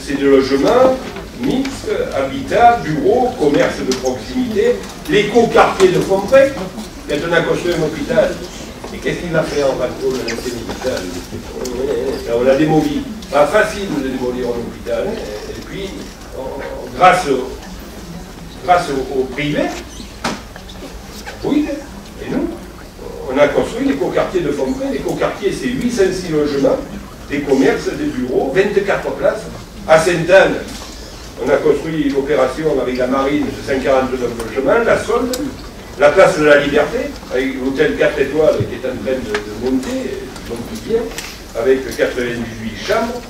c'est des logements mixtes, habitat, bureaux, commerce de proximité, l'éco-quartier de Fontpré, quand on a construit un hôpital. Et qu'est-ce qu'il a fait en Val-d'Or, l'ancien hôpital? On l'a démoli. Pas facile de démolir un hôpital. Et puis, grâce au privé, oui, et nous, on a construit l'éco-quartier de Fontpré. L'éco-quartier, c'est 806 logements, des commerces, des bureaux, 24 places. À Sainte-Anne, on a construit l'opération avec la marine de 149 logements, la solde, la place de la Liberté, avec l'hôtel 4 étoiles qui est en train de monter, donc bien, avec 98 chambres,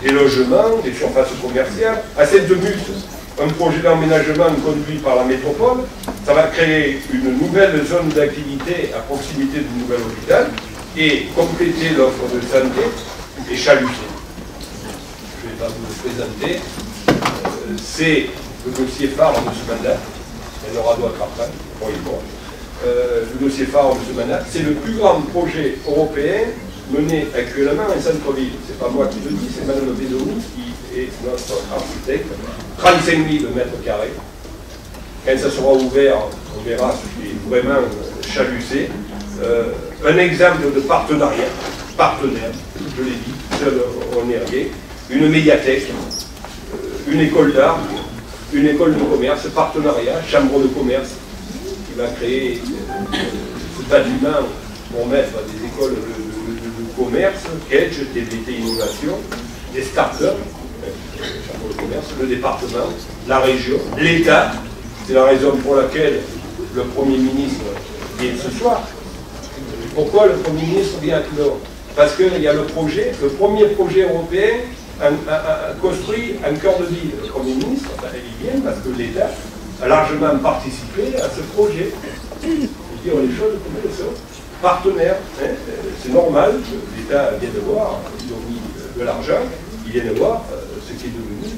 des logements, des surfaces commerciales. À Sainte-Musse, un projet d'aménagement conduit par la métropole, ça va créer une nouvelle zone d'activité à proximité du nouvel hôpital et compléter l'offre de santé et chaluter. Je ne vais pas vous le présenter. C'est le dossier phare de ce mandat. Il y en aura d'autres après, le dossier phare de ce mandat. C'est le plus grand projet européen mené actuellement en centre-ville. C'est pas moi qui le dis, c'est Mme Bédoni qui est notre architecte. 35 000 mètres carrés. Quand ça sera ouvert, on verra ce qui est vraiment chalucé. Un exemple de partenariat, partenaire, je l'ai dit, seul on n'est rien. Une médiathèque, une école d'art, une école de commerce, partenariat, chambre de commerce, qui va créer ce bâtiment pour mettre des écoles de commerce, Kedge, TVT Innovation, des start-up, chambre de commerce, le département, la région, l'État. C'est la raison pour laquelle le Premier ministre vient ce soir. Pourquoi le Premier ministre vient à Toulon? Parce qu'il y a le premier projet européen construit un cœur de ville. Le Premier ministre, il vient parce que l'État a largement participé à ce projet. Il faut dire les choses comme elles sont. Partenaire, hein, c'est normal, l'État vient de voir, ils ont mis de l'argent, ils viennent de voir ce qui est devenu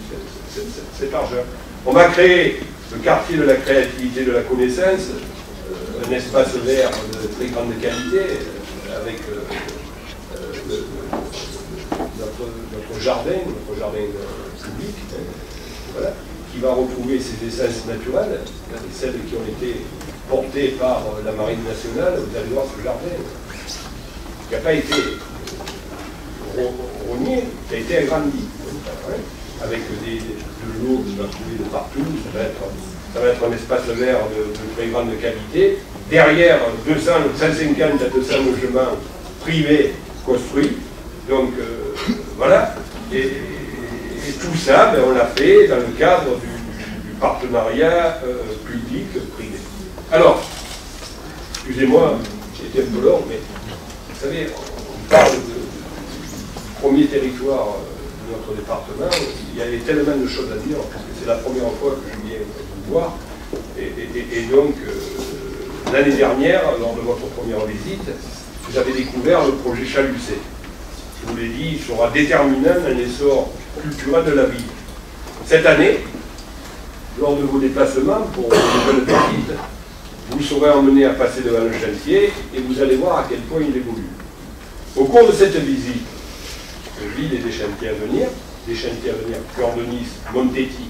cet argent. On va créer le quartier de la créativité et de la connaissance, un espace vert de très grande qualité, avec notre jardin public, voilà, qui va retrouver ses essences naturelles, celles qui ont été portées par la Marine nationale. Vous allez voir ce jardin, qui n'a pas été rogné, qui a été agrandi, avec de l'eau qui va couler de partout. Ça va être un espace vert de très grande qualité. Derrière, 150 à 200 logements privés construits. Donc, voilà. Et tout ça, on l'a fait dans le cadre du partenariat public-privé. Alors, excusez-moi, j'ai été un peu long, mais vous savez, on parle du premier territoire de notre département. Il y avait tellement de choses à dire, parce que c'est la première fois que je viens vous voir. Et donc, l'année dernière, lors de votre première visite, vous avez découvert le projet Chalucé. Je vous l'ai dit, il sera déterminant dans l'essor culturel de la ville. Cette année, lors de vos déplacements pour les jeunes petites, vous serez emmenés à passer devant le chantier et vous allez voir à quel point il évolue. Au cours de cette visite, ville et des chantiers à venir, Cœur de Nice, Montetti,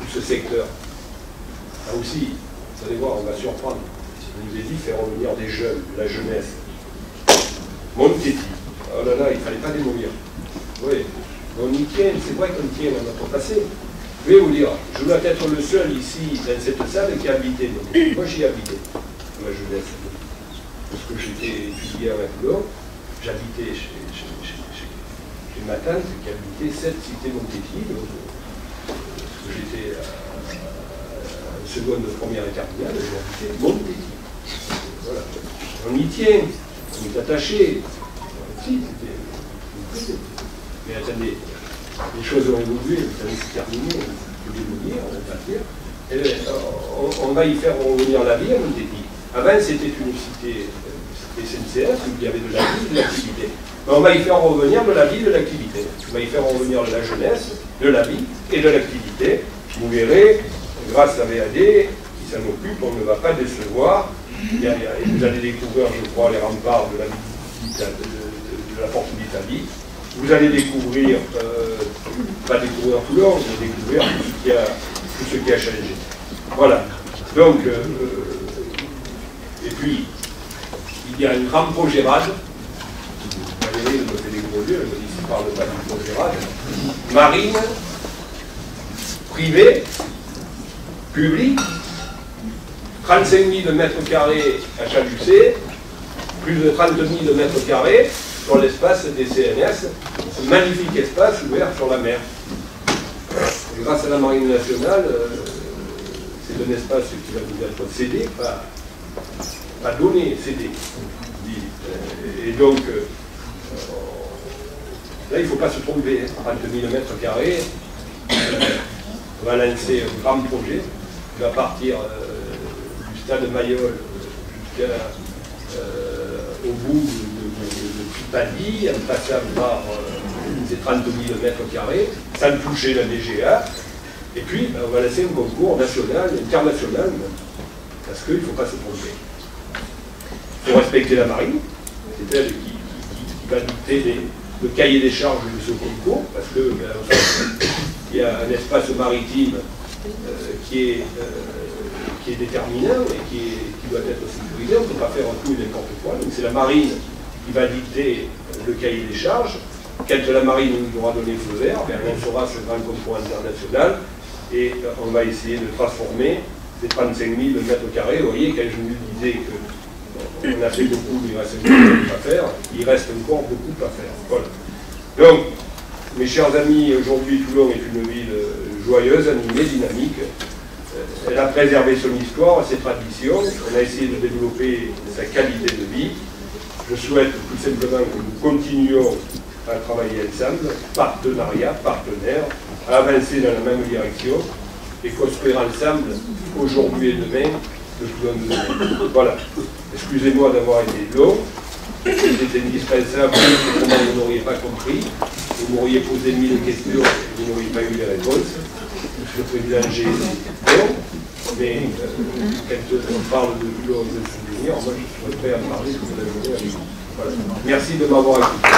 tout ce secteur, là aussi, vous allez voir, on va surprendre. Je vous ai dit, faire revenir des jeunes, de la jeunesse. Montetti. Oh là là, il ne fallait pas démolir. Oui, on y tient, c'est vrai qu'on tient à notre passé. Je vais vous dire, je dois être le seul ici, dans cette salle, qui a habité. Moi, j'y ai habité, à ma jeunesse. Parce que j'étais étudiant à Toulon, j'habitais chez ma tante qui habitait cette cité Montpetit. J'étais en seconde de première et terminale, j'habitais Montpetit. Voilà. On y tient, on est attaché. Si, mais attendez, les choses ont évolué, vous savez, c'est terminé, je vais vous dire, on va pas dire. On va y faire revenir la vie à Montpetit. Avant, c'était une cité SNCF, où il y avait de la vie et de l'activité. On va y faire revenir de la vie et de l'activité. On va y faire revenir de la jeunesse, de la vie et de l'activité. Vous verrez, grâce à VAD, qui s'en occupe, on ne va pas décevoir. Vous allez découvrir, je crois, les remparts de la porte d'Italie. Vous allez découvrir, pas découvrir Toulon, vous allez découvrir tout ce qui a changé. Voilà. Donc, et puis, il y a un grand projet RAD. Valérie me fait des gros yeux, elle me dit qu'il ne parle pas du projet RAD. Marine, privée, publique, 35 000 mètres carrés à Chalucé, plus de 30 000 mètres carrés sur l'espace des CNS, ce magnifique espace ouvert sur la mer. Et grâce à la Marine nationale, c'est un espace qui va nous être cédé, pas donné, cédé. Et donc, là, il ne faut pas se tromper, 30 000 mètres carrés, on va lancer un grand projet qui va partir du stade Mayol jusqu'au bout de Pipadi, en passant par ces 30 000 mètres carrés, sans toucher la DGA. Et puis, on va lancer un concours national, international, parce qu'il ne faut pas se tromper. Il faut respecter la marine, c'est elle qui va dicter le cahier des charges de ce concours, parce que il y a un espace maritime qui est déterminant et qui doit être sécurisé. On ne peut pas faire tout et n'importe quoi. Donc c'est la marine qui va dicter le cahier des charges. Quand la marine nous aura donné le feu vert, on lancera ce grand concours international et on va essayer de transformer ces 35 000 mètres carrés. Vous voyez, quand je vous disais qu'on a fait beaucoup, il reste beaucoup à faire, il reste encore beaucoup à faire. Voilà. Donc, mes chers amis, aujourd'hui Toulon est une ville joyeuse, animée, dynamique. Elle a préservé son histoire, ses traditions. On a essayé de développer sa qualité de vie. Je souhaite tout simplement que nous continuions à travailler ensemble, partenariat, partenaires, à avancer dans la même direction et construire ensemble, aujourd'hui et demain, le Toulon de demain. Voilà. Excusez-moi d'avoir été long. C'était indispensable, comment vous n'auriez pas compris. Vous m'auriez posé 1000 questions, vous n'auriez pas eu les réponses. Monsieur le Président, j'ai bon, mais quand on parle de Toulon de souvenirs, moi je serais prêt à parler toute la journée avec vous. Voilà. Merci de m'avoir écouté.